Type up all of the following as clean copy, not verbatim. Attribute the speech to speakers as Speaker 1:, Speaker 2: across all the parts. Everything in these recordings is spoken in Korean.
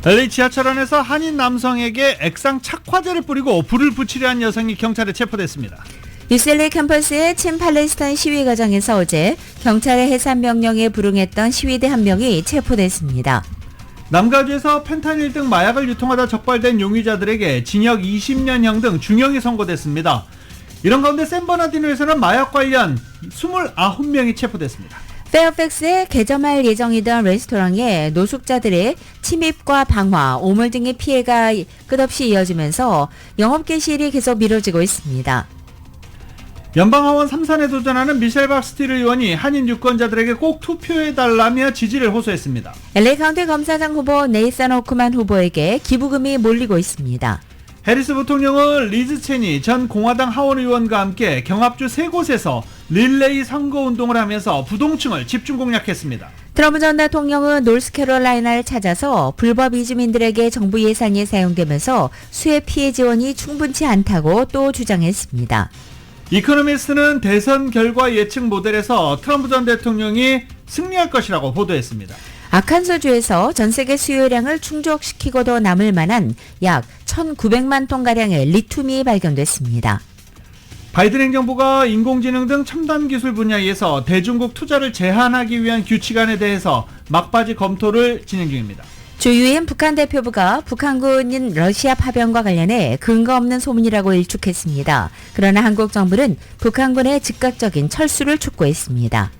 Speaker 1: LA 지하철 안에서 한인 남성에게 액상 착화제를 뿌리고 불을 붙이려 한 여성이 경찰에 체포됐습니다.
Speaker 2: UCLA 캠퍼스의 친팔레스타인 시위 과정에서 어제 경찰의 해산 명령에 불응했던 시위대 한 명이 체포됐습니다.
Speaker 1: 남가주에서 펜타닐 등 마약을 유통하다 적발된 용의자들에게 징역 20년형 등 중형이 선고됐습니다. 이런 가운데 샌버나디노에서는 마약 관련 29명이 체포됐습니다.
Speaker 2: 페어팩스에 개점할 예정이던 레스토랑에 노숙자들의 침입과 방화, 오물 등의 피해가 끝없이 이어지면서 영업 개시일이 계속 미뤄지고 있습니다.
Speaker 1: 연방하원 3선에 도전하는 미셸 박스틸 의원이 한인 유권자들에게 꼭 투표해달라며 지지를 호소했습니다.
Speaker 2: LA 카운티 검사장 후보 네이선 호크만 후보에게 기부금이 몰리고 있습니다.
Speaker 1: 해리스 부통령은 리즈 체니 전 공화당 하원 의원과 함께 경합주 3곳에서 릴레이 선거운동을 하면서 부동층을 집중 공략했습니다.
Speaker 2: 트럼프 전 대통령은 노스캐롤라이나를 찾아서 불법 이주민들에게 정부 예산이 사용되면서 수해 피해 지원이 충분치 않다고 또 주장했습니다.
Speaker 1: 이코노미스트는 대선 결과 예측 모델에서 트럼프 전 대통령이 승리할 것이라고 보도했습니다.
Speaker 2: 아칸소주에서 전세계 수요량을 충족시키고도 남을 만한 약 1,900만 톤가량의 리튬이 발견됐습니다.
Speaker 1: 바이든 행정부가 인공지능 등 첨단 기술 분야에서 대중국 투자를 제한하기 위한 규칙안에 대해서 막바지 검토를 진행 중입니다.
Speaker 2: 주 유엔 북한 대표부가 북한군인 러시아 파병과 관련해 근거 없는 소문이라고 일축했습니다. 그러나 한국 정부는 북한군의 즉각적인 철수를 촉구했습니다.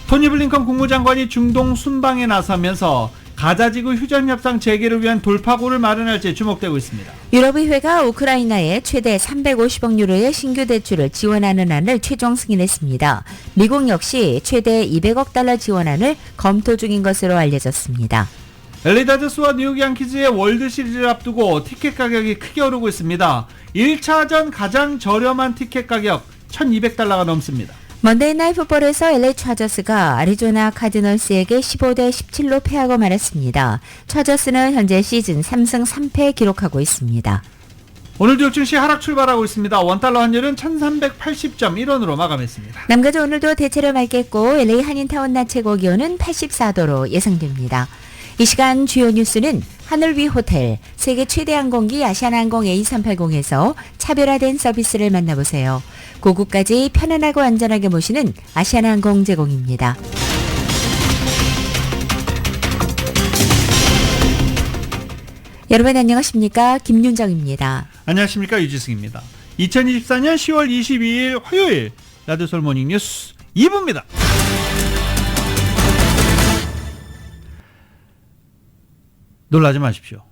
Speaker 1: 토니 블링컨 국무장관이 중동 순방에 나서면서 가자지구 휴전협상 재개를 위한 돌파구를 마련할지 주목되고 있습니다.
Speaker 2: 유럽의회가 우크라이나에 최대 350억 유로의 신규 대출을 지원하는 안을 최종 승인했습니다. 미국 역시 최대 200억 달러 지원안을 검토 중인 것으로 알려졌습니다.
Speaker 1: LA 다저스와 뉴욕 양키즈의 월드 시리즈를 앞두고 티켓 가격이 크게 오르고 있습니다. 1차전 가장 저렴한 티켓 가격 1,200달러가 넘습니다.
Speaker 2: 먼데이 나잇 풋볼에서 LA 차저스가 애리조나 카디널스에게 15대 17로 패하고 말았습니다. 차저스는 현재 시즌 3승 3패 기록하고 있습니다.
Speaker 1: 오늘도 뉴욕 증시 하락 출발하고 있습니다. 원달러 환율은 1380.1원으로 마감했습니다.
Speaker 2: 남가주 오늘도 대체로 맑겠고 LA 한인타운 낮 최고 기온은 84도로 예상됩니다. 이 시간 주요 뉴스는 하늘 위 호텔, 세계 최대 항공기 아시아나항공 A380에서 차별화된 서비스를 만나보세요. 고국까지 편안하고 안전하게 모시는 아시아나항공 제공입니다. 여러분 안녕하십니까? 김윤정입니다.
Speaker 1: 안녕하십니까? 유지승입니다. 2024년 10월 22일 화요일 라디오솔 모닝뉴스 2부입니다. 놀라지 마십시오.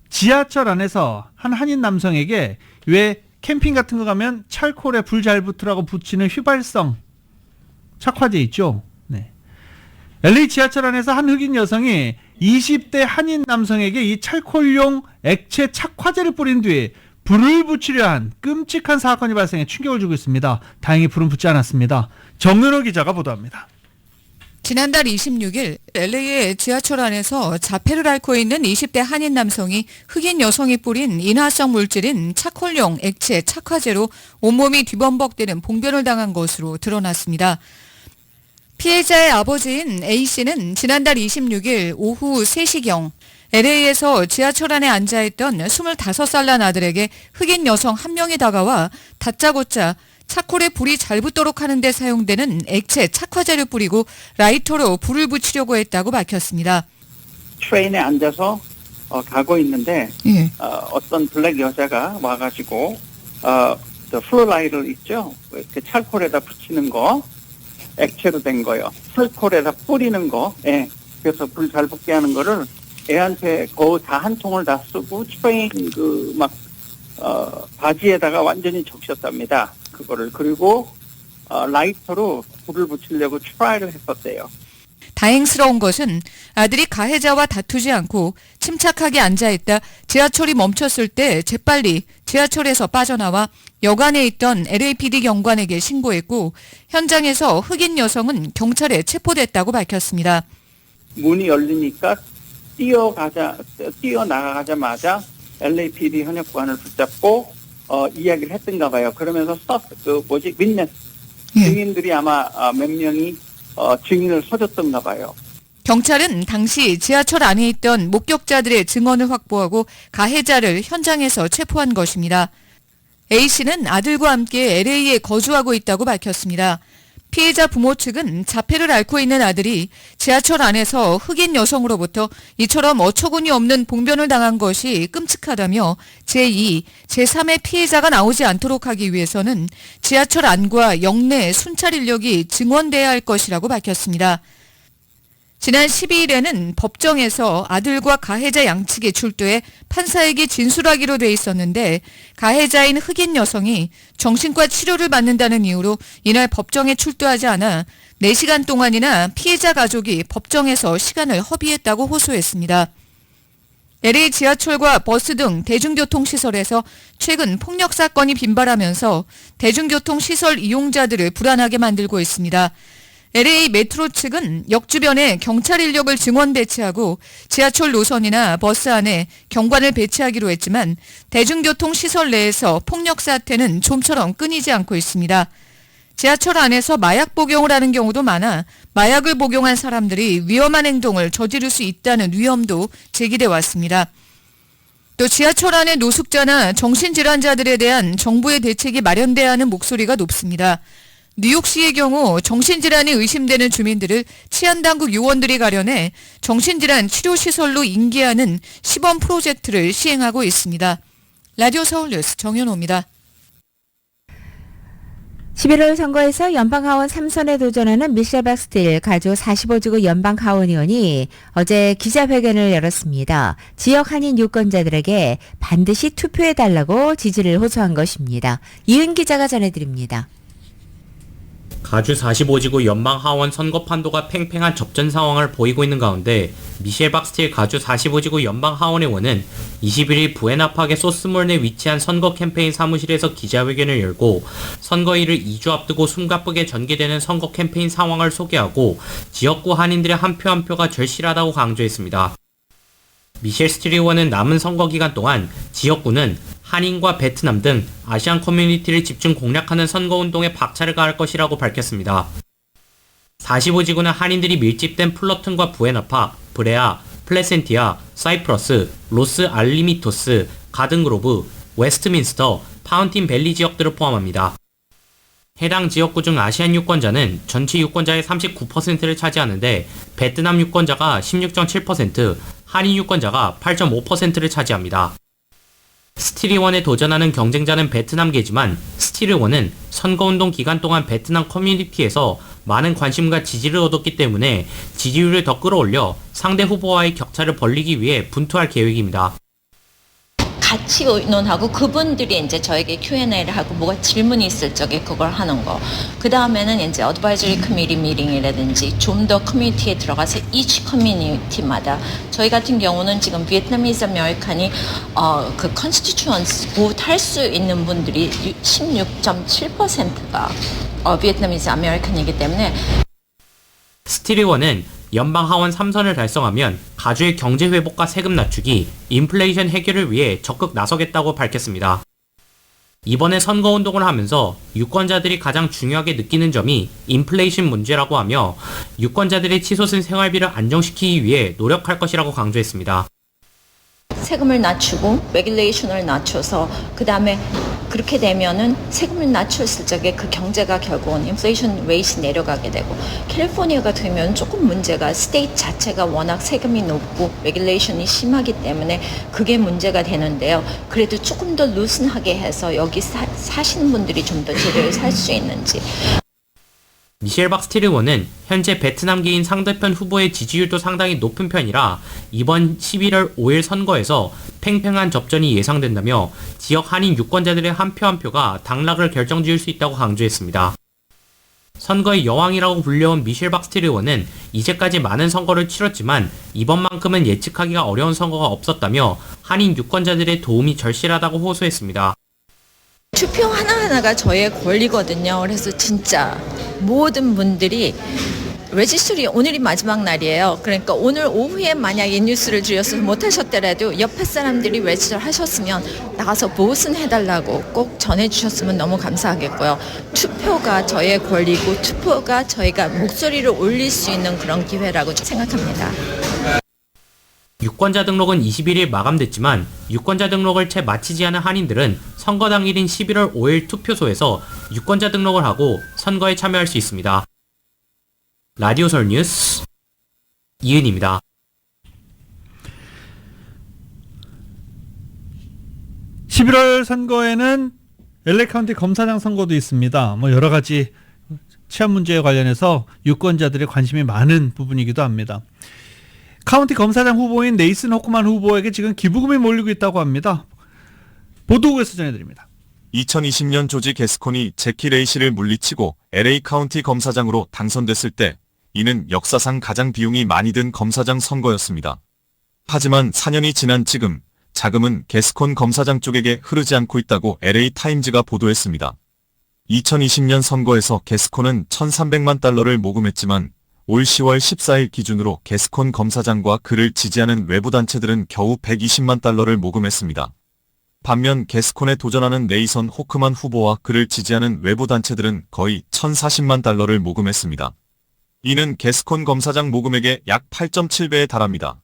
Speaker 1: 지하철 안에서 한 한인 남성에게 왜 캠핑 같은 거 가면 찰코올에 불 잘 붙으라고 붙이는 휘발성 착화제 있죠. 네. LA 지하철 안에서 한 흑인 여성이 20대 한인 남성에게 이 찰코올용 액체 착화제를 뿌린 뒤에 불을 붙이려 한 끔찍한 사건이 발생해 충격을 주고 있습니다. 다행히 불은 붙지 않았습니다. 정은호 기자가 보도합니다.
Speaker 3: 지난달 26일 LA의 지하철 안에서 자폐를 앓고 있는 20대 한인 남성이 흑인 여성이 뿌린 인화성 물질인 차콜용 액체 착화제로 온몸이 뒤범벅되는 봉변을 당한 것으로 드러났습니다. 피해자의 아버지인 A씨는 지난달 26일 오후 3시경 LA에서 지하철 안에 앉아있던 25살 난 아들에게 흑인 여성 한 명이 다가와 다짜고짜 차콜에 불이 잘 붙도록 하는 데 사용되는 액체 착화제를 뿌리고 라이터로 불을 붙이려고 했다고 밝혔습니다.
Speaker 4: 트레인에 앉아서 가고 있는데
Speaker 3: 예.
Speaker 4: 어떤 블랙 여자가 와가지고 플로라이를 있죠. 이렇게 찰콜에다 붙이는 거 액체로 된 거요. 찰콜에다 뿌리는 거. 예. 그래서 불 잘 붙게 하는 거를 애한테 거의 다 한 통을 다 쓰고 트레인 바지에다가 완전히 적셨답니다. 그거를. 그리고 라이터로 불을 붙이려고 트라이를 했었대요.
Speaker 3: 다행스러운 것은 아들이 가해자와 다투지 않고 침착하게 앉아있다 지하철이 멈췄을 때 재빨리 지하철에서 빠져나와 여관에 있던 LAPD 경관에게 신고했고 현장에서 흑인 여성은 경찰에 체포됐다고 밝혔습니다.
Speaker 4: 문이 열리니까 뛰어나가자마자 LAPD 현역관을 붙잡고 이야기를 했던가 봐요. 그러면서 윈네스 증인들이 아마 몇 명이 증인을 서줬던가 봐요.
Speaker 3: 경찰은 당시 지하철 안에 있던 목격자들의 증언을 확보하고 가해자를 현장에서 체포한 것입니다. A씨는 아들과 함께 LA에 거주하고 있다고 밝혔습니다. 피해자 부모 측은 자폐를 앓고 있는 아들이 지하철 안에서 흑인 여성으로부터 이처럼 어처구니 없는 봉변을 당한 것이 끔찍하다며 제2, 제3의 피해자가 나오지 않도록 하기 위해서는 지하철 안과 역내 순찰 인력이 증원돼야 할 것이라고 밝혔습니다. 지난 12일에는 법정에서 아들과 가해자 양측이 출두해 판사에게 진술하기로 돼 있었는데 가해자인 흑인 여성이 정신과 치료를 받는다는 이유로 이날 법정에 출두하지 않아 4시간 동안이나 피해자 가족이 법정에서 시간을 허비했다고 호소했습니다. LA 지하철과 버스 등 대중교통시설에서 최근 폭력 사건이 빈발하면서 대중교통시설 이용자들을 불안하게 만들고 있습니다. LA 메트로 측은 역 주변에 경찰 인력을 증원 배치하고 지하철 노선이나 버스 안에 경관을 배치하기로 했지만 대중교통 시설 내에서 폭력 사태는 좀처럼 끊이지 않고 있습니다. 지하철 안에서 마약 복용을 하는 경우도 많아 마약을 복용한 사람들이 위험한 행동을 저지를 수 있다는 위험도 제기돼 왔습니다. 또 지하철 안의 노숙자나 정신질환자들에 대한 정부의 대책이 마련돼야 하는 목소리가 높습니다. 뉴욕시의 경우 정신질환이 의심되는 주민들을 치안당국 요원들이 가려내 정신질환 치료시설로 인계하는 시범 프로젝트를 시행하고 있습니다. 라디오 서울뉴스 정현호입니다.
Speaker 2: 11월 선거에서 연방하원 3선에 도전하는 미셸 박스틸 가주 45지구 연방하원의원이 어제 기자회견을 열었습니다. 지역 한인 유권자들에게 반드시 투표해달라고 지지를 호소한 것입니다. 이은 기자가 전해드립니다.
Speaker 5: 가주 45지구 연방하원 선거 판도가 팽팽한 접전 상황을 보이고 있는 가운데 미셸 박스틸 가주 45지구 연방하원의원은 21일 부에나파게 소스몰 내 위치한 선거 캠페인 사무실에서 기자회견을 열고 선거일을 2주 앞두고 숨가쁘게 전개되는 선거 캠페인 상황을 소개하고 지역구 한인들의 한 표 한 표가 절실하다고 강조했습니다. 미셸 스틸 의원은 남은 선거 기간 동안 지역구는 한인과 베트남 등 아시안 커뮤니티를 집중 공략하는 선거운동에 박차를 가할 것이라고 밝혔습니다. 45지구는 한인들이 밀집된 플러튼과 부에나파, 브레아, 플레센티아, 사이프러스, 로스 알리미토스, 가든그로브, 웨스트민스터, 파운틴 밸리 지역들을 포함합니다. 해당 지역구 중 아시안 유권자는 전체 유권자의 39%를 차지하는데 베트남 유권자가 16.7%, 한인 유권자가 8.5%를 차지합니다. 스틸 의원에 도전하는 경쟁자는 베트남계지만 스틸 의원은 선거운동 기간 동안 베트남 커뮤니티에서 많은 관심과 지지를 얻었기 때문에 지지율을 더 끌어올려 상대 후보와의 격차를 벌리기 위해 분투할 계획입니다.
Speaker 6: 같이 의논하고 그분들이 이제 저에게 Q&A를 하고 뭐가 질문이 있을 적에 그걸 하는 거. 그 다음에는 이제 어드바이저리 커뮤니티 미팅이라든지 좀 더 커뮤니티에 들어가서 each 커뮤니티마다 저희 같은 경우는 지금 비etnamese 아메리칸이 그 컨스티튜언스 보트할 수 있는 분들이 16.7%가 비etnamese 아메리칸이기 때문에
Speaker 5: 스틸 의원은 연방 하원 3선을 달성하면 가주의 경제 회복과 세금 낮추기, 인플레이션 해결을 위해 적극 나서겠다고 밝혔습니다. 이번에 선거운동을 하면서 유권자들이 가장 중요하게 느끼는 점이 인플레이션 문제라고 하며 유권자들의 치솟은 생활비를 안정시키기 위해 노력할 것이라고 강조했습니다.
Speaker 6: 세금을 낮추고 레귤레이션을 낮춰서 그 다음에 그렇게 되면은 세금을 낮췄을 적에 그 경제가 결국은 인플레이션 레이트 내려가게 되고 캘리포니아가 되면 조금 문제가 스테이트 자체가 워낙 세금이 높고 레귤레이션이 심하기 때문에 그게 문제가 되는데요. 그래도 조금 더 루슨하게 해서 여기 사시는 분들이 좀 더 제대로 살 수 있는지.
Speaker 5: 미셸 박스틸 의원은 현재 베트남계인 상대편 후보의 지지율도 상당히 높은 편이라 이번 11월 5일 선거에서 팽팽한 접전이 예상된다며 지역 한인 유권자들의 한 표 한 표가 당락을 결정지을 수 있다고 강조했습니다. 선거의 여왕이라고 불려온 미셸 박스틸 의원은 이제까지 많은 선거를 치렀지만 이번만큼은 예측하기가 어려운 선거가 없었다며 한인 유권자들의 도움이 절실하다고 호소했습니다.
Speaker 6: 투표 하나하나가 저의 권리거든요. 그래서 진짜 모든 분들이 레지스트리 오늘이 마지막 날이에요. 그러니까 오늘 오후에 만약 이 뉴스를 드려서 못하셨더라도 옆에 사람들이 레지스터 하셨으면 나가서 보슨 해달라고 꼭 전해주셨으면 너무 감사하겠고요. 투표가 저의 권리고 투표가 저희가 목소리를 올릴 수 있는 그런 기회라고 생각합니다.
Speaker 5: 유권자 등록은 21일 마감됐지만 유권자 등록을 채 마치지 않은 한인들은 선거 당일인 11월 5일 투표소에서 유권자 등록을 하고 선거에 참여할 수 있습니다. 라디오설 뉴스 이은입니다.
Speaker 1: (11월) 선거에는 LA 카운티 검사장 선거도 있습니다. 뭐 여러 가지 치안 문제에 관련해서 유권자들의 관심이 많은 부분이기도 합니다. 카운티 검사장 후보인 네이슨 호크만 후보에게 지금 기부금이 몰리고 있다고 합니다. 보도국에서 전해드립니다.
Speaker 7: 2020년 조지 게스콘이 제키 레이시를 물리치고 LA 카운티 검사장으로 당선됐을 때 이는 역사상 가장 비용이 많이 든 검사장 선거였습니다. 하지만 4년이 지난 지금 자금은 게스콘 검사장 쪽에게 흐르지 않고 있다고 LA 타임즈가 보도했습니다. 2020년 선거에서 게스콘은 $1,300만 모금했지만 올 10월 14일 기준으로 게스콘 검사장과 그를 지지하는 외부 단체들은 겨우 $120만 모금했습니다. 반면 게스콘에 도전하는 네이선 호크만 후보와 그를 지지하는 외부 단체들은 거의 $1,040만 모금했습니다. 이는 게스콘 검사장 모금액의 약 8.7배에 달합니다.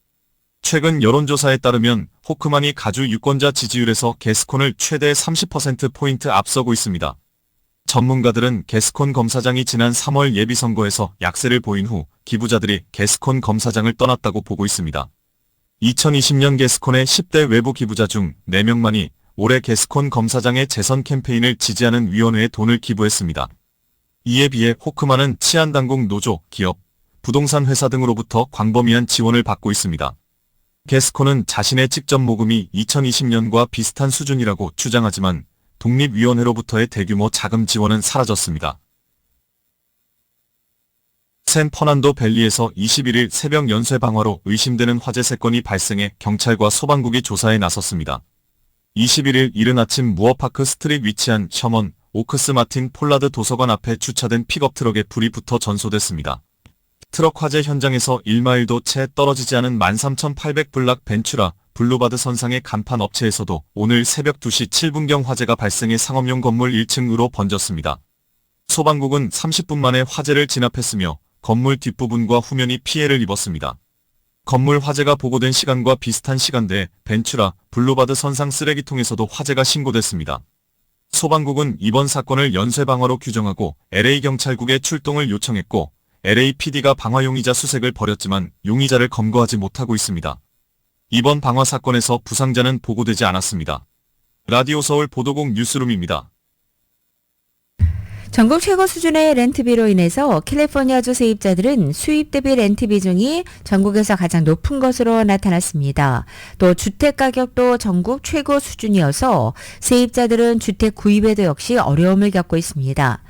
Speaker 7: 최근 여론조사에 따르면 호크만이 가주 유권자 지지율에서 게스콘을 최대 30%포인트 앞서고 있습니다. 전문가들은 게스콘 검사장이 지난 3월 예비선거에서 약세를 보인 후 기부자들이 게스콘 검사장을 떠났다고 보고 있습니다. 2020년 게스콘의 10대 외부 기부자 중 4명만이 올해 게스콘 검사장의 재선 캠페인을 지지하는 위원회에 돈을 기부했습니다. 이에 비해 호크만은 치안당국 노조, 기업, 부동산 회사 등으로부터 광범위한 지원을 받고 있습니다. 게스콘은 자신의 직접 모금이 2020년과 비슷한 수준이라고 주장하지만 독립위원회로부터의 대규모 자금 지원은 사라졌습니다. 샌 퍼난도 밸리에서 21일 새벽 연쇄 방화로 의심되는 화재 사건이 발생해 경찰과 소방국이 조사에 나섰습니다. 21일 이른 아침 무어파크 스트릿 위치한 셔먼 오크스 마틴 폴라드 도서관 앞에 주차된 픽업 트럭에 불이 붙어 전소됐습니다. 트럭 화재 현장에서 1마일도 채 떨어지지 않은 13,800블락 벤츄라 블루바드 선상의 간판 업체에서도 오늘 새벽 2시 7분경 화재가 발생해 상업용 건물 1층으로 번졌습니다. 소방국은 30분 만에 화재를 진압했으며 건물 뒷부분과 후면이 피해를 입었습니다. 건물 화재가 보고된 시간과 비슷한 시간대에 벤츄라 블루바드 선상 쓰레기통에서도 화재가 신고됐습니다. 소방국은 이번 사건을 연쇄 방화로 규정하고 LA 경찰국에 출동을 요청했고 LAPD가 방화 용의자 수색을 벌였지만 용의자를 검거하지 못하고 있습니다. 이번 방화 사건에서 부상자는 보고되지 않았습니다. 라디오 서울 보도국 뉴스룸입니다.
Speaker 2: 전국 최고 수준의 렌트비로 인해서 캘리포니아주 세입자들은 수입 대비 렌트 비중이 전국에서 가장 높은 것으로 나타났습니다. 또 주택 가격도 전국 최고 수준이어서 세입자들은 주택 구입에도 역시 어려움을 겪고 있습니다.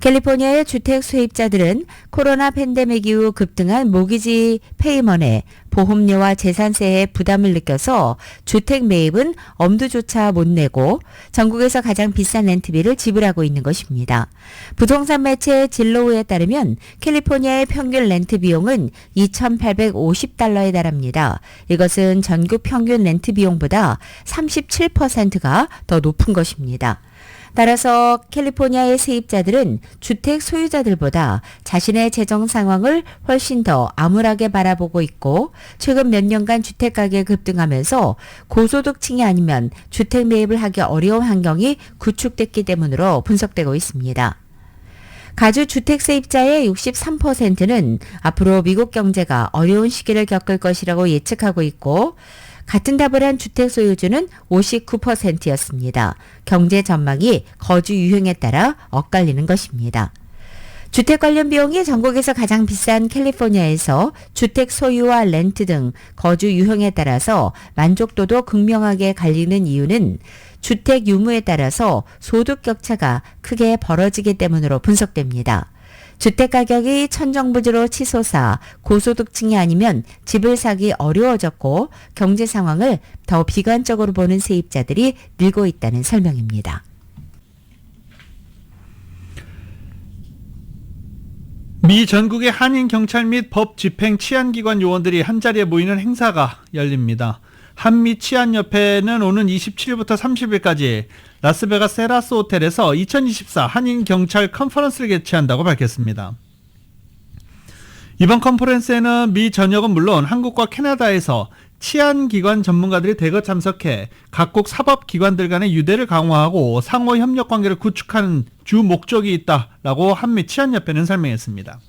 Speaker 2: 캘리포니아의 주택 수입자들은 코로나 팬데믹 이후 급등한 모기지 페이먼에 보험료와 재산세에 부담을 느껴서 주택 매입은 엄두조차 못 내고 전국에서 가장 비싼 렌트비를 지불하고 있는 것입니다. 부동산 매체 진로우에 따르면 캘리포니아의 평균 렌트 비용은 $2,850에 달합니다. 이것은 전국 평균 렌트 비용보다 37%가 더 높은 것입니다. 따라서 캘리포니아의 세입자들은 주택 소유자들보다 자신의 재정 상황을 훨씬 더 암울하게 바라보고 있고 최근 몇 년간 주택 가격이 급등하면서 고소득층이 아니면 주택 매입을 하기 어려운 환경이 구축됐기 때문으로 분석되고 있습니다. 가주 주택 세입자의 63%는 앞으로 미국 경제가 어려운 시기를 겪을 것이라고 예측하고 있고 같은 답을 한 주택 소유주는 59%였습니다. 경제 전망이 거주 유형에 따라 엇갈리는 것입니다. 주택 관련 비용이 전국에서 가장 비싼 캘리포니아에서 주택 소유와 렌트 등 거주 유형에 따라서 만족도도 극명하게 갈리는 이유는 주택 유무에 따라서 소득 격차가 크게 벌어지기 때문으로 분석됩니다. 주택 가격이 천정부지로 치솟아 고소득층이 아니면 집을 사기 어려워졌고 경제 상황을 더 비관적으로 보는 세입자들이 늘고 있다는 설명입니다. 。
Speaker 1: 미 전국의 한인 경찰 및 법 집행 치안기관 요원들이 한자리에 모이는 행사가 열립니다. 한미 치안협회는 오는 27일부터 30일까지 라스베가스 세라스 호텔에서 2024 한인 경찰 컨퍼런스를 개최한다고 밝혔습니다. 이번 컨퍼런스에는 미 전역은 물론 한국과 캐나다에서 치안기관 전문가들이 대거 참석해 각국 사법기관들 간의 유대를 강화하고 상호 협력 관계를 구축하는 주 목적이 있다라고 한미 치안협회는 설명했습니다.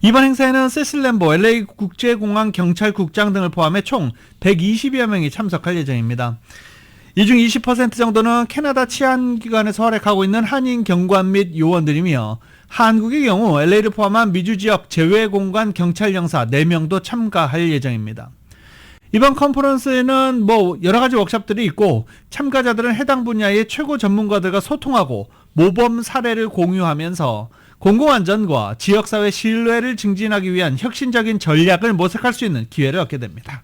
Speaker 1: 이번 행사에는 세실 램보 LA 국제공항 경찰국장 등을 포함해 총 120여 명이 참석할 예정입니다. 이 중 20% 정도는 캐나다 치안기관에서 활약하고 있는 한인 경관 및 요원들이며 한국의 경우 LA를 포함한 미주 지역 제외공간 경찰 영사 4명도 참가할 예정입니다. 이번 컨퍼런스에는 여러 가지 워크숍들이 있고 참가자들은 해당 분야의 최고 전문가들과 소통하고 모범 사례를 공유하면서 공공안전과 지역사회 신뢰를 증진하기 위한 혁신적인 전략을 모색할 수 있는 기회를 얻게 됩니다.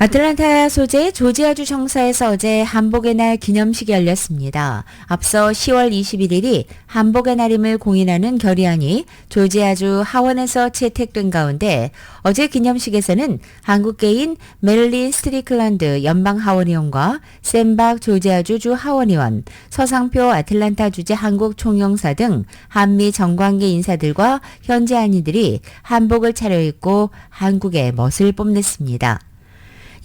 Speaker 2: 아틀란타 소재 조지아주 청사에서 어제 한복의 날 기념식이 열렸습니다. 앞서 10월 21일이 한복의 날임을 공인하는 결의안이 조지아주 하원에서 채택된 가운데 어제 기념식에서는 한국계인 메릴린 스트리클랜드 연방하원의원과 샘박 조지아주주 하원의원, 서상표 아틀란타 주재 한국총영사 등 한미 정관계 인사들과 현지 한인들이 한복을 차려입고 한국의 멋을 뽐냈습니다.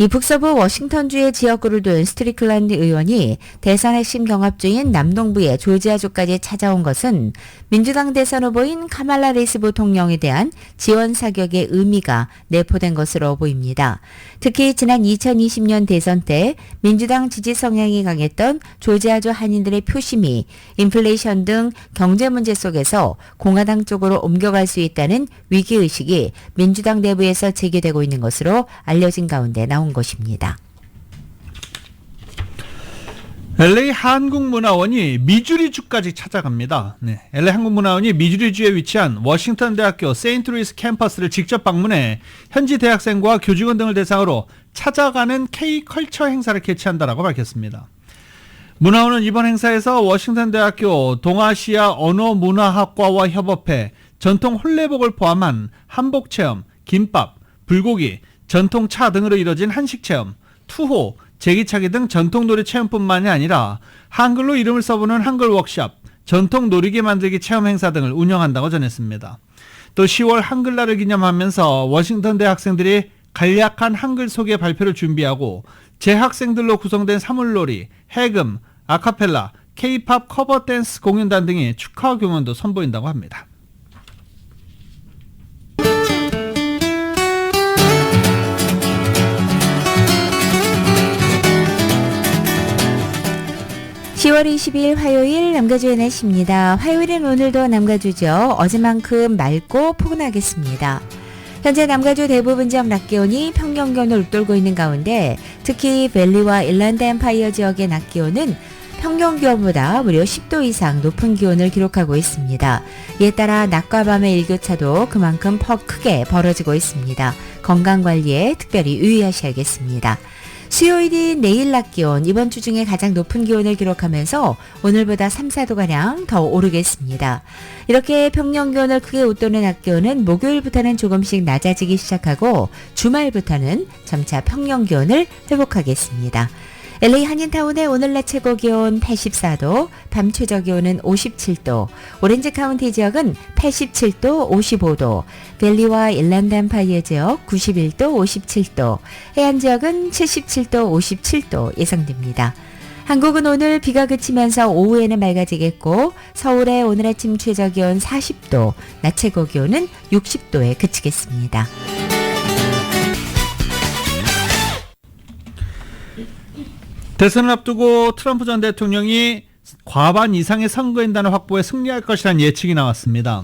Speaker 2: 이 북서부 워싱턴주의 지역구를 둔 스트리클랜드 의원이 대선 핵심 경합 중인 남동부의 조지아주까지 찾아온 것은 민주당 대선 후보인 카말라 해리스 부통령에 대한 지원 사격의 의미가 내포된 것으로 보입니다. 특히 지난 2020년 대선 때 민주당 지지 성향이 강했던 조지아주 한인들의 표심이 인플레이션 등 경제 문제 속에서 공화당 쪽으로 옮겨갈 수 있다는 위기의식이 민주당 내부에서 제기되고 있는 것으로 알려진 가운데 나온 것입니다.
Speaker 1: LA 한국문화원이 미주리주까지 찾아갑니다. LA 한국문화원이 미주리주에 위치한 워싱턴 대학교 세인트루이스 캠퍼스를 직접 방문해 현지 대학생과 교직원 등을 대상으로 찾아가는 K-컬처 행사를 개최한다라고 밝혔습니다. 문화원은 이번 행사에서 워싱턴 대학교 동아시아 언어문화학과와 협업해 전통 홀레복을 포함한 한복 체험, 김밥, 불고기, 전통 차 등으로 이뤄진 한식 체험, 투호, 제기차기 등 전통 놀이 체험뿐만이 아니라 한글로 이름을 써보는 한글 워크숍, 전통 놀이기 만들기 체험 행사 등을 운영한다고 전했습니다. 또 10월 한글날을 기념하면서 워싱턴대 학생들이 간략한 한글 소개 발표를 준비하고 재학생들로 구성된 사물놀이, 해금, 아카펠라, K-팝 커버 댄스 공연단 등의 축하 공연도 선보인다고 합니다.
Speaker 2: (10월 20일) 화요일 남가주의 날씨입니다. 화요일은 오늘도 남가주죠. 어제만큼 맑고 포근하겠습니다. 현재 남가주 대부분 지역 낮 기온이 평년 기온을 웃돌고 있는 가운데 특히 밸리와 일랜드 엠파이어 지역의 낮 기온은 평년 기온보다 무려 10도 이상 높은 기온을 기록하고 있습니다. 이에 따라 낮과 밤의 일교차도 그만큼 크게 벌어지고 있습니다. 건강관리에 특별히 유의하셔야겠습니다. 수요일인 내일 낮 기온 이번 주 중에 가장 높은 기온을 기록하면서 오늘보다 3, 4도가량 더 오르겠습니다. 이렇게 평년 기온을 크게 웃도는 낮 기온은 목요일부터는 조금씩 낮아지기 시작하고 주말부터는 점차 평년 기온을 회복하겠습니다. LA 한인타운의 오늘 낮 최고 기온 84도, 밤 최저 기온은 57도, 오렌지 카운티 지역은 87도, 55도, 밸리와 일랜드 엠파이어 지역 91도, 57도, 해안 지역은 77도, 57도 예상됩니다. 한국은 오늘 비가 그치면서 오후에는 맑아지겠고 서울의 오늘 아침 최저 기온 40도, 낮 최고 기온은 60도에 그치겠습니다.
Speaker 1: 대선을 앞두고 트럼프 전 대통령이 과반 이상의 선거인단을 확보해 승리할 것이라는 예측이 나왔습니다.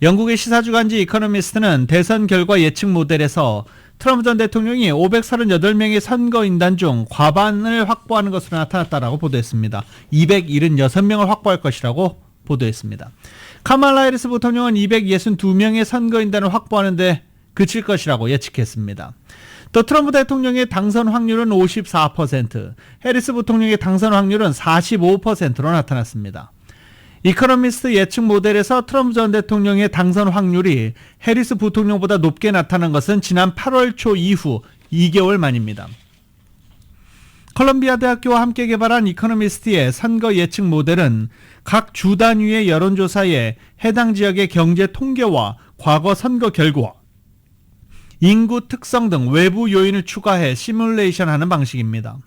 Speaker 1: 영국의 시사주간지 이코노미스트는 대선 결과 예측 모델에서 트럼프 전 대통령이 538명의 선거인단 중 과반을 확보하는 것으로 나타났다라고 보도했습니다. 276명을 확보할 것이라고 보도했습니다. 카말라 해리스 부통령은 262명의 선거인단을 확보하는 데 그칠 것이라고 예측했습니다. 또 트럼프 대통령의 당선 확률은 54%, 해리스 부통령의 당선 확률은 45%로 나타났습니다. 이코노미스트 예측 모델에서 트럼프 전 대통령의 당선 확률이 해리스 부통령보다 높게 나타난 것은 지난 8월 초 이후 2개월 만입니다. 컬럼비아 대학교와 함께 개발한 이코노미스트의 선거 예측 모델은 각 주 단위의 여론조사에 해당 지역의 경제 통계와 과거 선거 결과, 인구 특성 등 외부 요인을 추가해 시뮬레이션하는 방식입니다.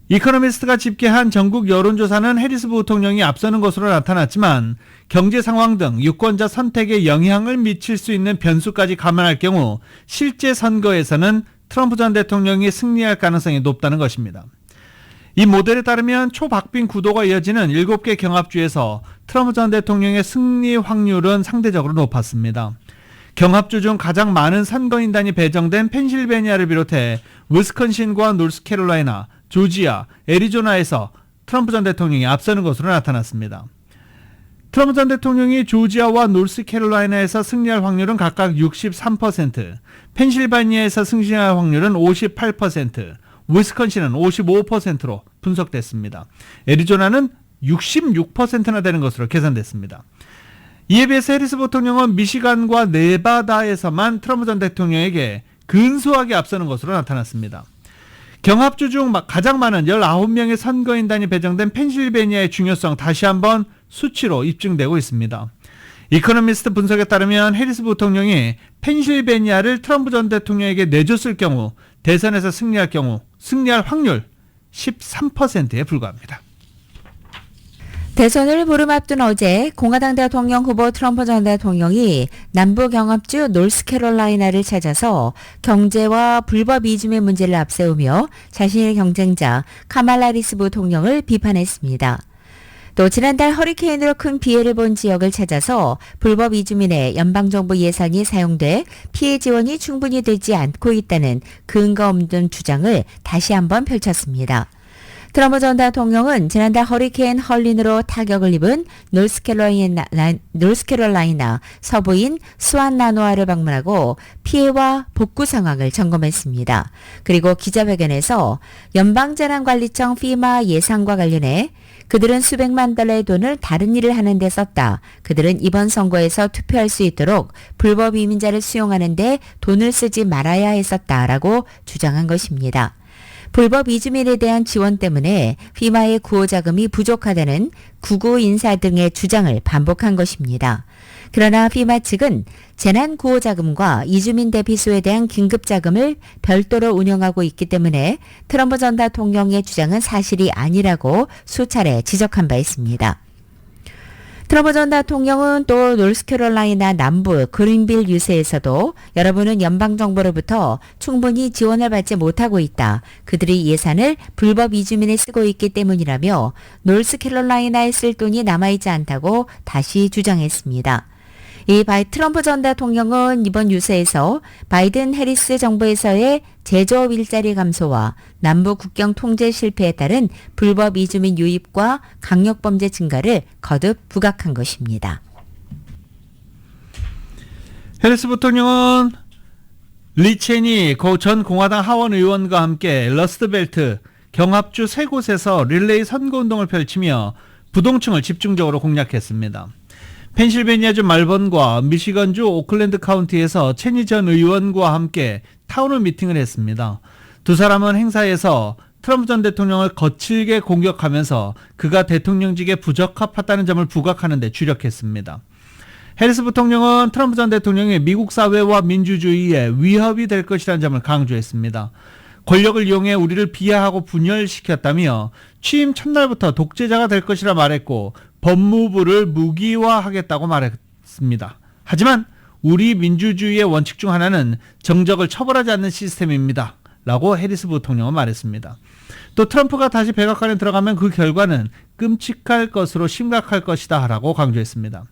Speaker 1: 이코노미스트가 집계한 전국 여론조사는 해리스 부통령이 앞서는 것으로 나타났지만 경제 상황 등 유권자 선택에 영향을 미칠 수 있는 변수까지 감안할 경우 실제 선거에서는 트럼프 전 대통령이 승리할 가능성이 높다는 것입니다. 이 모델에 따르면 초박빙 구도가 이어지는 7개 경합주에서 트럼프 전 대통령의 승리 확률은 상대적으로 높았습니다. 경합주 중 가장 많은 선거인단이 배정된 펜실베니아를 비롯해 위스콘신과 노스캐롤라이나, 조지아, 애리조나에서 트럼프 전 대통령이 앞서는 것으로 나타났습니다. 트럼프 전 대통령이 조지아와 노스캐롤라이나에서 승리할 확률은 각각 63%, 펜실베니아에서 승리할 확률은 58%, 위스콘신은 55%로 분석됐습니다. 애리조나는 66%나 되는 것으로 계산됐습니다. 이에 비해서 해리스 부통령은 미시간과 네바다에서만 트럼프 전 대통령에게 근소하게 앞서는 것으로 나타났습니다. 경합주 중 가장 많은 19명의 선거인단이 배정된 펜실베니아의 중요성 다시 한번 수치로 입증되고 있습니다. 이코노미스트 분석에 따르면 해리스 부통령이 펜실베니아를 트럼프 전 대통령에게 내줬을 경우 대선에서 승리할 확률 13%에 불과합니다.
Speaker 2: 대선을 보름 앞둔 어제 공화당 대통령 후보 트럼프 전 대통령이 남부 경합주 노스캐롤라이나를 찾아서 경제와 불법 이주의 문제를 앞세우며 자신의 경쟁자 카말라 해리스 부통령을 비판했습니다. 또 지난달 허리케인으로 큰 피해를 본 지역을 찾아서 불법 이주민의 연방정부 예산이 사용돼 피해 지원이 충분히 되지 않고 있다는 근거 없는 주장을 다시 한번 펼쳤습니다. 트럼프 전 대통령은 지난달 허리케인 헐린으로 타격을 입은 노스캐롤라이나 서부인 수완나노아를 방문하고 피해와 복구 상황을 점검했습니다. 그리고 기자회견에서 연방재난관리청 FEMA 예산과 관련해 그들은 수백만 달러의 돈을 다른 일을 하는 데 썼다. 그들은 이번 선거에서 투표할 수 있도록 불법 이민자를 수용하는 데 돈을 쓰지 말아야 했었다라고 주장한 것입니다. 불법 이주민에 대한 지원 때문에 FEMA의 구호 자금이 부족하다는 구구 인사 등의 주장을 반복한 것입니다. 그러나 FEMA 측은 재난 구호 자금과 이주민 대피소에 대한 긴급 자금을 별도로 운영하고 있기 때문에 트럼프 전 대통령의 주장은 사실이 아니라고 수차례 지적한 바 있습니다. 트럼프 전 대통령은 또 노스캐롤라이나 남부 그린빌 유세에서도 여러분은 연방정부로부터 충분히 지원을 받지 못하고 있다. 그들이 예산을 불법 이주민에 쓰고 있기 때문이라며 노스캐롤라이나에 쓸 돈이 남아있지 않다고 다시 주장했습니다. 이 트럼프 전 대통령은 이번 유세에서 바이든 해리스 정부에서의 제조업 일자리 감소와 남부 국경 통제 실패에 따른 불법 이주민 유입과 강력범죄 증가를 거듭 부각한 것입니다.
Speaker 1: 해리스 부통령은 리 체니 전 공화당 하원 의원과 함께 러스트벨트 경합주 3곳에서 릴레이 선거운동을 펼치며 부동층을 집중적으로 공략했습니다. 펜실베니아주 말번과 미시건주 오클랜드 카운티에서 체니 전 의원과 함께 타운홀 미팅을 했습니다. 두 사람은 행사에서 트럼프 전 대통령을 거칠게 공격하면서 그가 대통령직에 부적합하다는 점을 부각하는 데 주력했습니다. 해리스 부통령은 트럼프 전 대통령이 미국 사회와 민주주의에 위협이 될 것이라는 점을 강조했습니다. 권력을 이용해 우리를 비하하고 분열시켰다며 취임 첫날부터 독재자가 될 것이라 말했고 법무부를 무기화하겠다고 말했습니다. 하지만 우리 민주주의의 원칙 중 하나는 정적을 처벌하지 않는 시스템입니다. 라고 해리스 부통령은 말했습니다. 또 트럼프가 다시 백악관에 들어가면 그 결과는 끔찍할 것으로 심각할 것이다 라고 강조했습니다.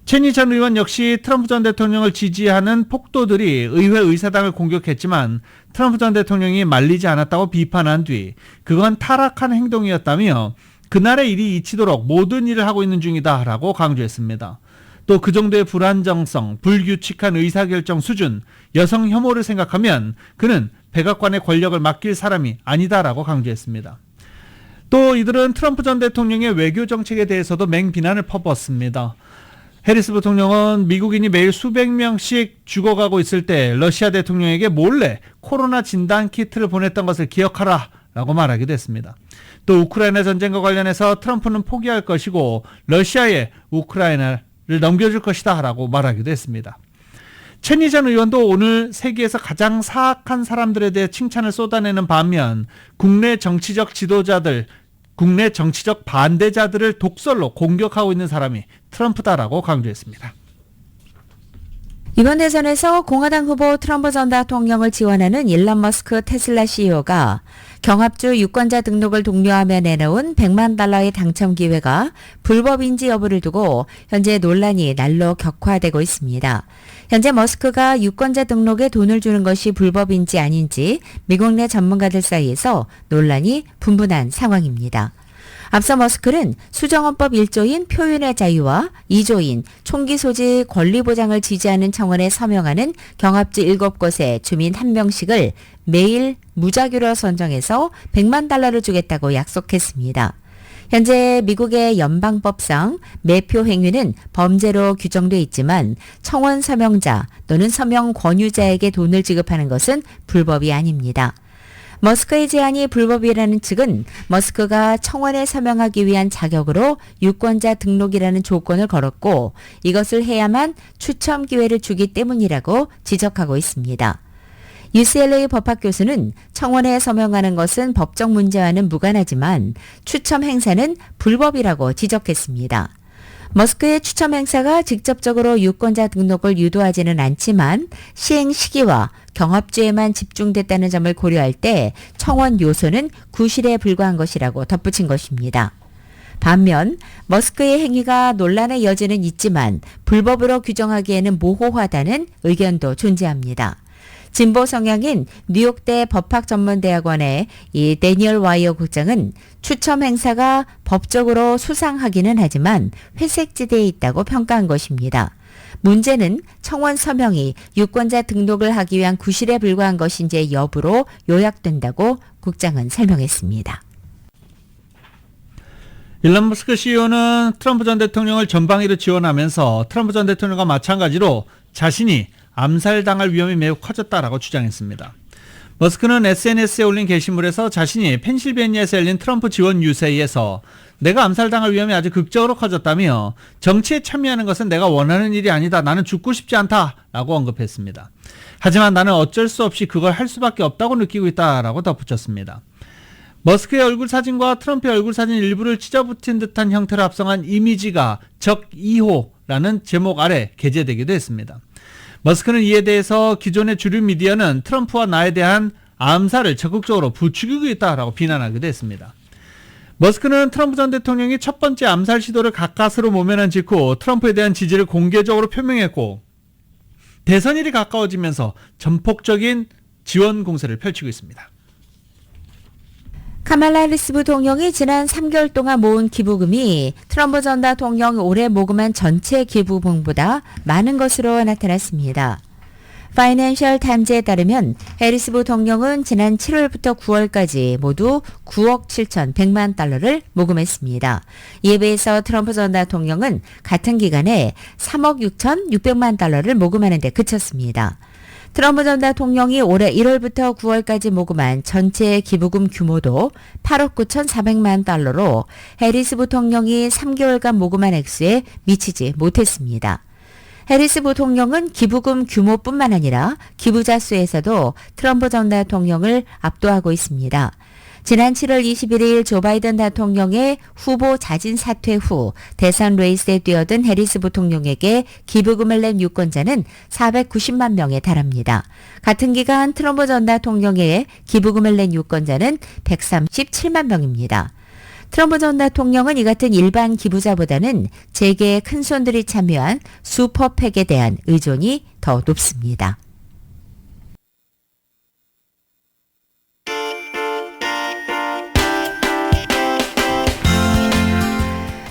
Speaker 1: 체니 전 의원 역시 트럼프 전 대통령을 지지하는 폭도들이 의회 의사당을 공격했지만 트럼프 전 대통령이 말리지 않았다고 비판한 뒤 그건 타락한 행동이었다며 그날의 일이 잊히도록 모든 일을 하고 있는 중이다 라고 강조했습니다. 또 그 정도의 불안정성, 불규칙한 의사결정 수준, 여성 혐오를 생각하면 그는 백악관의 권력을 맡길 사람이 아니다라고 강조했습니다. 또 이들은 트럼프 전 대통령의 외교 정책에 대해서도 맹비난을 퍼부었습니다. 해리스 부통령은 미국인이 매일 수백 명씩 죽어가고 있을 때 러시아 대통령에게 몰래 코로나 진단 키트를 보냈던 것을 기억하라 라고 말하기도 했습니다. 또 우크라이나 전쟁과 관련해서 트럼프는 포기할 것이고 러시아에 우크라이나를 넘겨줄 것이다 라고 말하기도 했습니다. 최니 전 의원도 오늘 세계에서 가장 사악한 사람들에 대해 칭찬을 쏟아내는 반면 국내 정치적 반대자들을 독설로 공격하고 있는 사람이 트럼프다라고 강조했습니다.
Speaker 2: 이번 대선에서 공화당 후보 트럼프 전 대통령을 지원하는 일론 머스크 테슬라 CEO가 경합주 유권자 등록을 독려하며 내놓은 100만 달러의 당첨 기회가 불법인지 여부를 두고 현재 논란이 날로 격화되고 있습니다. 현재 머스크가 유권자 등록에 돈을 주는 것이 불법인지 아닌지 미국 내 전문가들 사이에서 논란이 분분한 상황입니다. 앞서 머스크는 수정헌법 1조인 표현의 자유와 2조인 총기 소지 권리 보장을 지지하는 청원에 서명하는 경합주 7곳의 주민 1명씩을 매일 무작위로 선정해서 100만 달러를 주겠다고 약속했습니다. 현재 미국의 연방법상 매표 행위는 범죄로 규정돼 있지만 청원 서명자 또는 서명 권유자에게 돈을 지급하는 것은 불법이 아닙니다. 머스크의 제안이 불법이라는 측은 머스크가 청원에 서명하기 위한 자격으로 유권자 등록이라는 조건을 걸었고 이것을 해야만 추첨 기회를 주기 때문이라고 지적하고 있습니다. UCLA 법학 교수는 청원에 서명하는 것은 법적 문제와는 무관하지만 추첨 행사는 불법이라고 지적했습니다. 머스크의 추첨 행사가 직접적으로 유권자 등록을 유도하지는 않지만 시행 시기와 경합주에만 집중됐다는 점을 고려할 때 청원 요소는 구실에 불과한 것이라고 덧붙인 것입니다. 반면 머스크의 행위가 논란의 여지는 있지만 불법으로 규정하기에는 모호하다는 의견도 존재합니다. 진보 성향인 뉴욕대 법학전문대학원의 이 데니얼 와이어 국장은 추첨 행사가 법적으로 수상하기는 하지만 회색지대에 있다고 평가한 것입니다. 문제는 청원 서명이 유권자 등록을 하기 위한 구실에 불과한 것인지 여부로 요약된다고 국장은 설명했습니다.
Speaker 1: 일론 머스크 CEO는 트럼프 전 대통령을 전방위로 지원하면서 트럼프 전 대통령과 마찬가지로 자신이 암살당할 위험이 매우 커졌다라고 주장했습니다. 머스크는 SNS에 올린 게시물에서 자신이 펜실베니아에서 열린 트럼프 지원 유세에서 내가 암살당할 위험이 아주 극적으로 커졌다며 정치에 참여하는 것은 내가 원하는 일이 아니다. 나는 죽고 싶지 않다라고 언급했습니다. 하지만 나는 어쩔 수 없이 그걸 할 수밖에 없다고 느끼고 있다라고 덧붙였습니다. 머스크의 얼굴 사진과 트럼프의 얼굴 사진 일부를 찢어붙인 듯한 형태를 합성한 이미지가 적 2호라는 제목 아래 게재되기도 했습니다. 머스크는 이에 대해서 기존의 주류 미디어는 트럼프와 나에 대한 암살을 적극적으로 부추기고 있다라고 비난하기도 했습니다. 머스크는 트럼프 전 대통령이 첫 번째 암살 시도를 가까스로 모면한 직후 트럼프에 대한 지지를 공개적으로 표명했고 대선일이 가까워지면서 전폭적인 지원 공세를 펼치고 있습니다.
Speaker 2: 카말라 해리스 부통령이 지난 3개월 동안 모은 기부금이 트럼프 전 대통령이 올해 모금한 전체 기부금보다 많은 것으로 나타났습니다. 파이낸셜 타임즈에 따르면 해리스 부통령은 지난 7월부터 9월까지 모두 9억 7,100만 달러를 모금했습니다. 이에 비해서 트럼프 전 대통령은 같은 기간에 3억 6,600만 달러를 모금하는 데 그쳤습니다. 트럼프 전 대통령이 올해 1월부터 9월까지 모금한 전체 기부금 규모도 8억 9,400만 달러로 해리스 부통령이 3개월간 모금한 액수에 미치지 못했습니다. 해리스 부통령은 기부금 규모뿐만 아니라 기부자 수에서도 트럼프 전 대통령을 압도하고 있습니다. 지난 7월 21일 조 바이든 대통령의 후보 자진 사퇴 후 대선 레이스에 뛰어든 해리스 부통령에게 기부금을 낸 유권자는 490만 명에 달합니다. 같은 기간 트럼프 전 대통령에 기부금을 낸 유권자는 137만 명입니다. 트럼프 전 대통령은 이 같은 일반 기부자보다는 재계의 큰손들이 참여한 슈퍼팩에 대한 의존이 더 높습니다.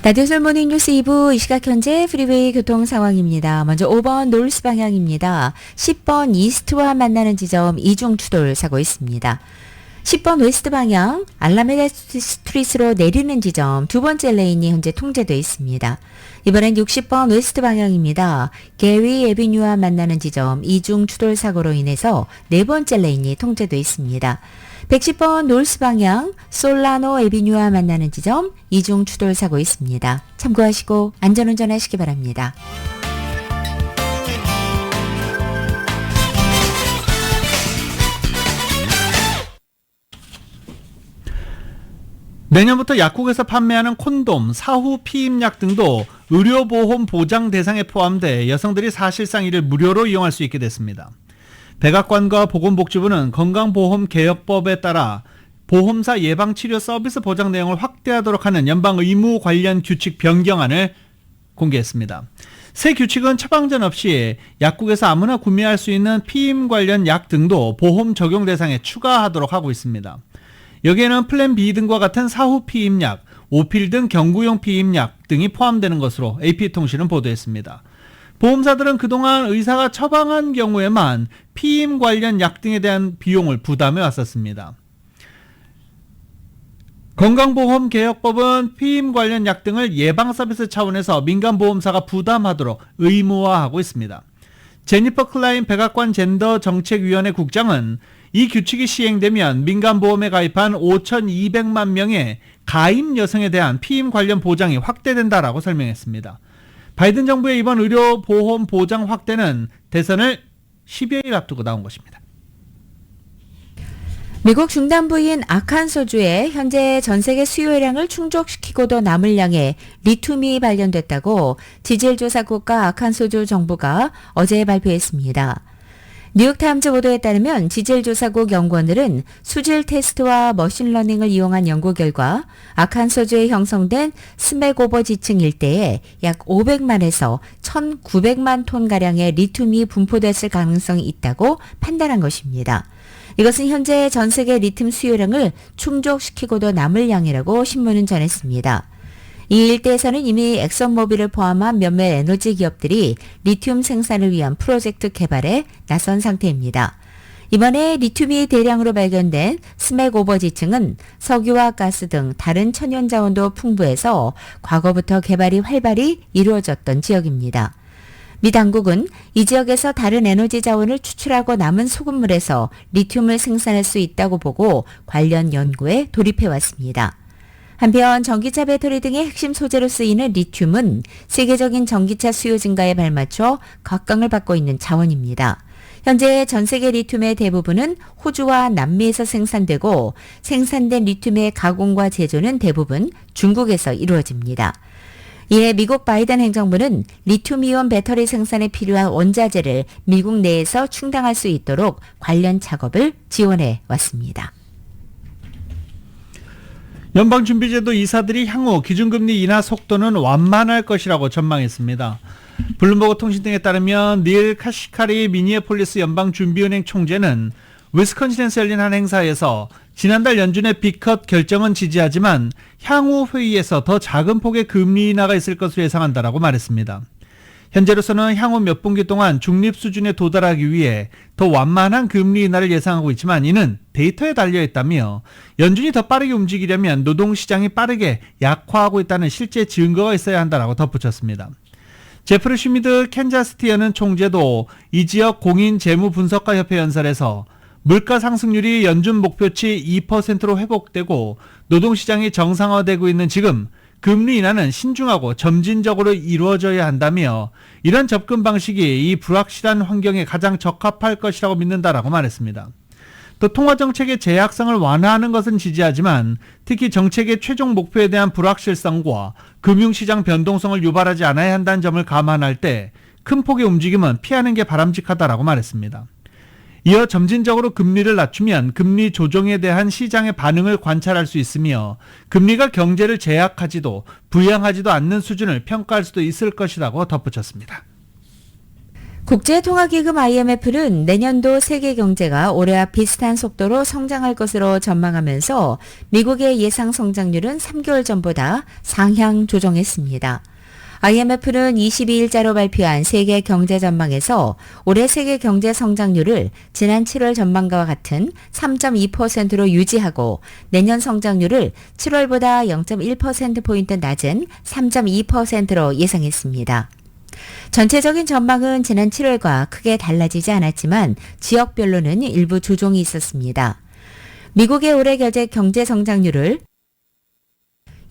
Speaker 2: 라디오 솔모닝 뉴스 2부 이 시각 현재 프리웨이 교통 상황입니다. 먼저 5번 노스 방향입니다. 10번 이스트와 만나는 지점 이중 추돌 사고 있습니다. 10번 웨스트 방향 알라메다 스트리트로 내리는 지점 두 번째 레인이 현재 통제되어 있습니다. 이번엔 60번 웨스트 방향입니다. 게리 에비뉴와 만나는 지점 이중 추돌 사고로 인해서 네 번째 레인이 통제되어 있습니다. 110번 노스 방향 솔라노 에비뉴와 만나는 지점 이중 추돌 사고 있습니다. 참고하시고 안전운전 하시기 바랍니다.
Speaker 1: 내년부터 약국에서 판매하는 콘돔, 사후 피임약 등도 의료보험 보장 대상에 포함돼 여성들이 사실상 이를 무료로 이용할 수 있게 됐습니다. 백악관과 보건복지부는 건강보험개혁법에 따라 보험사 예방치료 서비스 보장 내용을 확대하도록 하는 연방 의무 관련 규칙 변경안을 공개했습니다. 새 규칙은 처방전 없이 약국에서 아무나 구매할 수 있는 피임 관련 약 등도 보험 적용 대상에 추가하도록 하고 있습니다. 여기에는 플랜 B 등과 같은 사후 피임약, 오필 등 경구용 피임약 등이 포함되는 것으로 AP통신은 보도했습니다. 보험사들은 그동안 의사가 처방한 경우에만 피임 관련 약 등에 대한 비용을 부담해 왔었습니다. 건강보험개혁법은 피임 관련 약 등을 예방서비스 차원에서 민간보험사가 부담하도록 의무화하고 있습니다. 제니퍼 클라인 백악관 젠더정책위원회 국장은 이 규칙이 시행되면 민간보험에 가입한 5,200만 명의 가임 여성에 대한 피임 관련 보장이 확대된다라고 설명했습니다. 바이든 정부의 이번 의료보험 보장 확대는 대선을 10여일 앞두고 나온 것입니다.
Speaker 2: 미국 중남부인 아칸소주에 현재 전 세계 수요량을 충족시키고도 남을 양의 리튬이 발견됐다고 지질조사국가 아칸소주 정부가 어제 발표했습니다. 뉴욕타임즈 보도에 따르면 지질조사국 연구원들은 수질 테스트와 머신러닝을 이용한 연구 결과 아칸소주에 형성된 스메고버 지층 일대에 약 500만에서 1,900만 톤가량의 리튬이 분포됐을 가능성이 있다고 판단한 것입니다. 이것은 현재 전 세계 리튬 수요량을 충족시키고도 남을 양이라고 신문은 전했습니다. 이 일대에서는 이미 엑선모빌을 포함한 몇몇 에너지 기업들이 리튬 생산을 위한 프로젝트 개발에 나선 상태입니다. 이번에 리튬이 대량으로 발견된 스맥오버 지층은 석유와 가스 등 다른 천연 자원도 풍부해서 과거부터 개발이 활발히 이루어졌던 지역입니다. 미 당국은 이 지역에서 다른 에너지 자원을 추출하고 남은 소금물에서 리튬을 생산할 수 있다고 보고 관련 연구에 돌입해왔습니다. 한편 전기차 배터리 등의 핵심 소재로 쓰이는 리튬은 세계적인 전기차 수요 증가에 발맞춰 각광을 받고 있는 자원입니다. 현재 전 세계 리튬의 대부분은 호주와 남미에서 생산되고 생산된 리튬의 가공과 제조는 대부분 중국에서 이루어집니다. 이에 미국 바이든 행정부는 리튬이온 배터리 생산에 필요한 원자재를 미국 내에서 충당할 수 있도록 관련 작업을 지원해 왔습니다.
Speaker 1: 연방준비제도 이사들이 향후 기준금리 인하 속도는 완만할 것이라고 전망했습니다. 블룸버그 통신 등에 따르면 닐 카시카리 미니애폴리스 연방준비은행 총재는 위스콘신에서 열린 한 행사에서 지난달 연준의 빅컷 결정은 지지하지만 향후 회의에서 더 작은 폭의 금리 인하가 있을 것으로 예상한다라고 말했습니다. 현재로서는 향후 몇 분기 동안 중립 수준에 도달하기 위해 더 완만한 금리 인하를 예상하고 있지만 이는 데이터에 달려있다며 연준이 더 빠르게 움직이려면 노동시장이 빠르게 약화하고 있다는 실제 증거가 있어야 한다라고 덧붙였습니다. 제프리 슈미드 캔자스티 연은 총재도 이 지역 공인재무분석가협회 연설에서 물가 상승률이 연준 목표치 2%로 회복되고 노동시장이 정상화되고 있는 지금 금리 인하는 신중하고 점진적으로 이루어져야 한다며 이런 접근 방식이 이 불확실한 환경에 가장 적합할 것이라고 믿는다라고 말했습니다. 또 통화정책의 제약성을 완화하는 것은 지지하지만 특히 정책의 최종 목표에 대한 불확실성과 금융시장 변동성을 유발하지 않아야 한다는 점을 감안할 때 큰 폭의 움직임은 피하는 게 바람직하다라고 말했습니다. 이어 점진적으로 금리를 낮추면 금리 조정에 대한 시장의 반응을 관찰할 수 있으며 금리가 경제를 제약하지도 부양하지도 않는 수준을 평가할 수도 있을 것이라고 덧붙였습니다.
Speaker 2: 국제통화기금 IMF는 내년도 세계 경제가 올해와 비슷한 속도로 성장할 것으로 전망하면서 미국의 예상 성장률은 3개월 전보다 상향 조정했습니다. IMF는 22일자로 발표한 세계 경제 전망에서 올해 세계 경제 성장률을 지난 7월 전망과 같은 3.2%로 유지하고 내년 성장률을 7월보다 0.1%포인트 낮은 3.2%로 예상했습니다. 전체적인 전망은 지난 7월과 크게 달라지지 않았지만 지역별로는 일부 조정이 있었습니다. 미국의 올해 경제 성장률을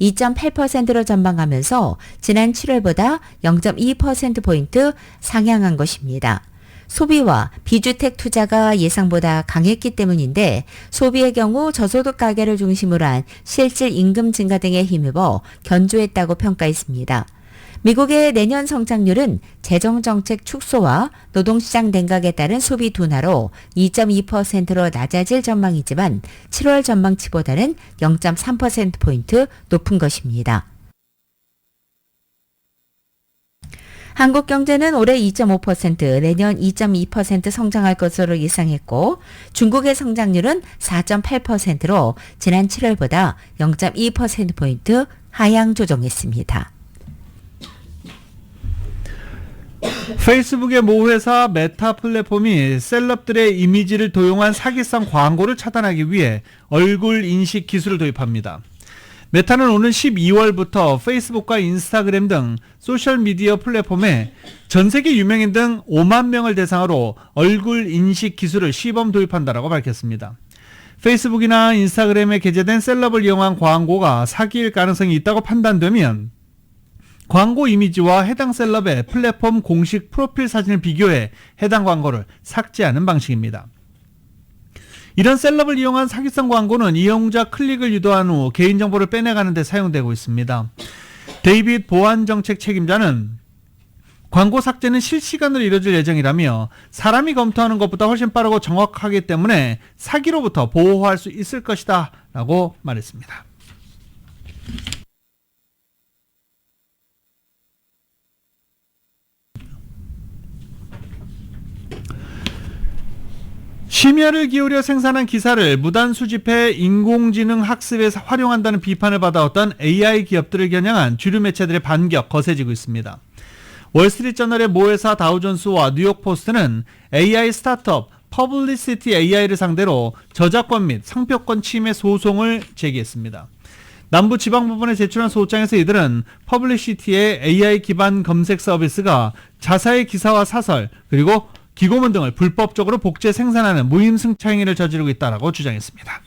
Speaker 2: 2.8%로 전망하면서 지난 7월보다 0.2%포인트 상향한 것입니다. 소비와 비주택 투자가 예상보다 강했기 때문인데 소비의 경우 저소득 가계를 중심으로 한 실질 임금 증가 등에 힘입어 견조했다고 평가했습니다. 미국의 내년 성장률은 재정정책 축소와 노동시장 냉각에 따른 소비 둔화로 2.2%로 낮아질 전망이지만 7월 전망치보다는 0.3%포인트 높은 것입니다. 한국 경제는 올해 2.5%, 내년 2.2% 성장할 것으로 예상했고 중국의 성장률은 4.8%로 지난 7월보다 0.2%포인트 하향 조정했습니다.
Speaker 1: 페이스북의 모 회사 메타 플랫폼이 셀럽들의 이미지를 도용한 사기성 광고를 차단하기 위해 얼굴 인식 기술을 도입합니다. 메타는 오는 12월부터 페이스북과 인스타그램 등 소셜미디어 플랫폼에 전 세계 유명인 등 5만 명을 대상으로 얼굴 인식 기술을 시범 도입한다라고 밝혔습니다. 페이스북이나 인스타그램에 게재된 셀럽을 이용한 광고가 사기일 가능성이 있다고 판단되면 광고 이미지와 해당 셀럽의 플랫폼 공식 프로필 사진을 비교해 해당 광고를 삭제하는 방식입니다. 이런 셀럽을 이용한 사기성 광고는 이용자 클릭을 유도한 후 개인정보를 빼내가는 데 사용되고 있습니다. 데이빗 보안정책 책임자는 광고 삭제는 실시간으로 이뤄질 예정이라며 사람이 검토하는 것보다 훨씬 빠르고 정확하기 때문에 사기로부터 보호할 수 있을 것이다 라고 말했습니다. 심혈을 기울여 생산한 기사를 무단 수집해 인공지능 학습에 활용한다는 비판을 받아왔던 AI 기업들을 겨냥한 주류 매체들의 반격 거세지고 있습니다. 월스트리트저널의 모 회사 다우존스와 뉴욕포스트는 AI 스타트업 퍼블리시티 AI를 상대로 저작권 및 상표권 침해 소송을 제기했습니다. 남부지방법원에 제출한 소장에서 이들은 퍼블리시티의 AI 기반 검색 서비스가 자사의 기사와 사설 그리고 기고문 등을 불법적으로 복제 생산하는 무임승차 행위를 저지르고 있다라고 주장했습니다.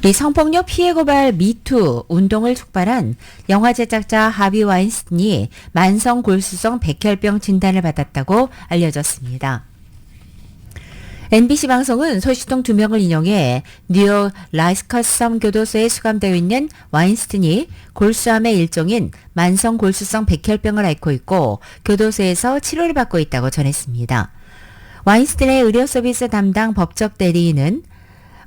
Speaker 2: 이 성폭력 피해 고발 미투 운동을 촉발한 영화 제작자 하비 와인스틴이 만성 골수성 백혈병 진단을 받았다고 알려졌습니다. NBC 방송은 소식통 2명을 인용해 뉴욕 라스커섬 교도소에 수감되어 있는 와인스틴이 골수암의 일종인 만성 골수성 백혈병을 앓고 있고 교도소에서 치료를 받고 있다고 전했습니다. 와인스틴의 의료 서비스 담당 법적 대리인은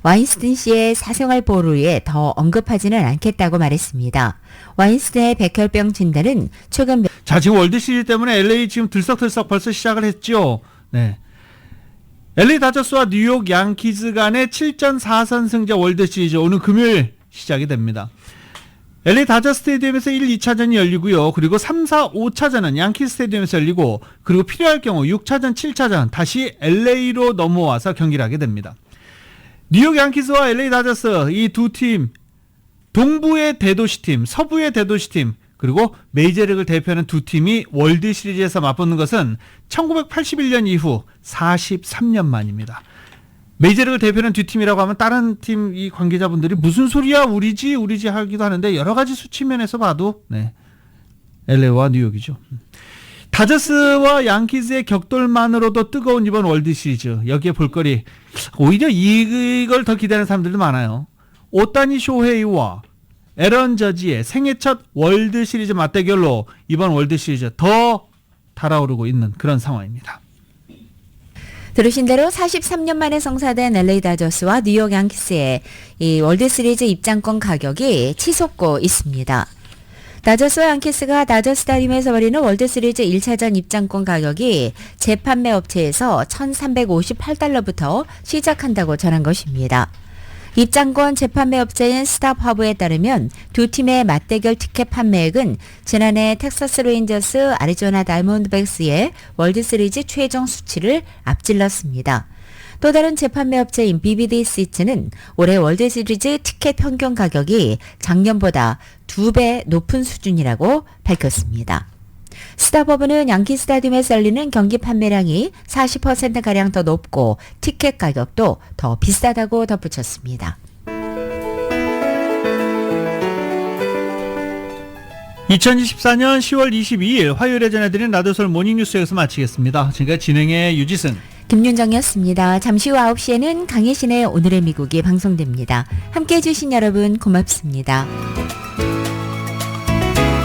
Speaker 2: 와인스틴 씨의 사생활 보호를 위해 더 언급하지는 않겠다고 말했습니다. 와인스틴의 백혈병 진단은 최근
Speaker 1: 자, 지금 월드 시리즈 때문에 LA 지금 들썩들썩 벌써 시작을 했죠. 네. LA 다저스와 뉴욕 양키즈 간의 7전 4선 승자 월드 시리즈 오늘 금요일 시작이 됩니다. LA 다저스 스테디움에서 1, 2차전이 열리고요. 그리고 3, 4, 5차전은 양키즈 스테디움에서 열리고 그리고 필요할 경우 6차전, 7차전 다시 LA로 넘어와서 경기를 하게 됩니다. 뉴욕 양키즈와 LA 다저스 이 두 팀, 동부의 대도시팀, 서부의 대도시팀 그리고 메이저리그를 대표하는 두 팀이 월드 시리즈에서 맞붙는 것은 1981년 이후 43년 만입니다. 메이저리그를 대표하는 두 팀이라고 하면 다른 팀 이 관계자분들이 무슨 소리야 우리지 하기도 하는데 여러 가지 수치면에서 봐도 네, LA와 뉴욕이죠. 다저스와 양키즈의 격돌만으로도 뜨거운 이번 월드 시리즈 여기에 볼거리 오히려 이걸 더 기대하는 사람들도 많아요. 오타니 쇼헤이와 에런 저지의 생애 첫 월드 시리즈 맞대결로 이번 월드 시리즈 더 달아오르고 있는 그런 상황입니다.
Speaker 2: 들으신 대로 43년 만에 성사된 LA 다저스와 뉴욕 양키스의 이 월드 시리즈 입장권 가격이 치솟고 있습니다. 다저스와 양키스가 다저스 스타디움에서 벌이는 월드 시리즈 1차전 입장권 가격이 재판매 업체에서 $1,358부터 시작한다고 전한 것입니다. 입장권 재판매 업체인 스탑허브에 따르면 두 팀의 맞대결 티켓 판매액은 지난해 텍사스 레인저스 아리조나 다이몬드백스의 월드시리즈 최종 수치를 앞질렀습니다. 또 다른 재판매 업체인 BBD 시츠는 올해 월드시리즈 티켓 평균 가격이 작년보다 2배 높은 수준이라고 밝혔습니다. 스타버브는 양키 스타디움에서 열리는 경기 판매량이 40%가량 더 높고 티켓 가격도 더 비싸다고 덧붙였습니다.
Speaker 1: 2024년 10월 22일 화요일에 전해드린 라디오솔 모닝뉴스 여기서 마치겠습니다. 지금까지 진행의 유지승,
Speaker 2: 김윤정이었습니다. 잠시 후 9시에는 강혜신의 오늘의 미국이 방송됩니다. 함께해 주신 여러분 고맙습니다.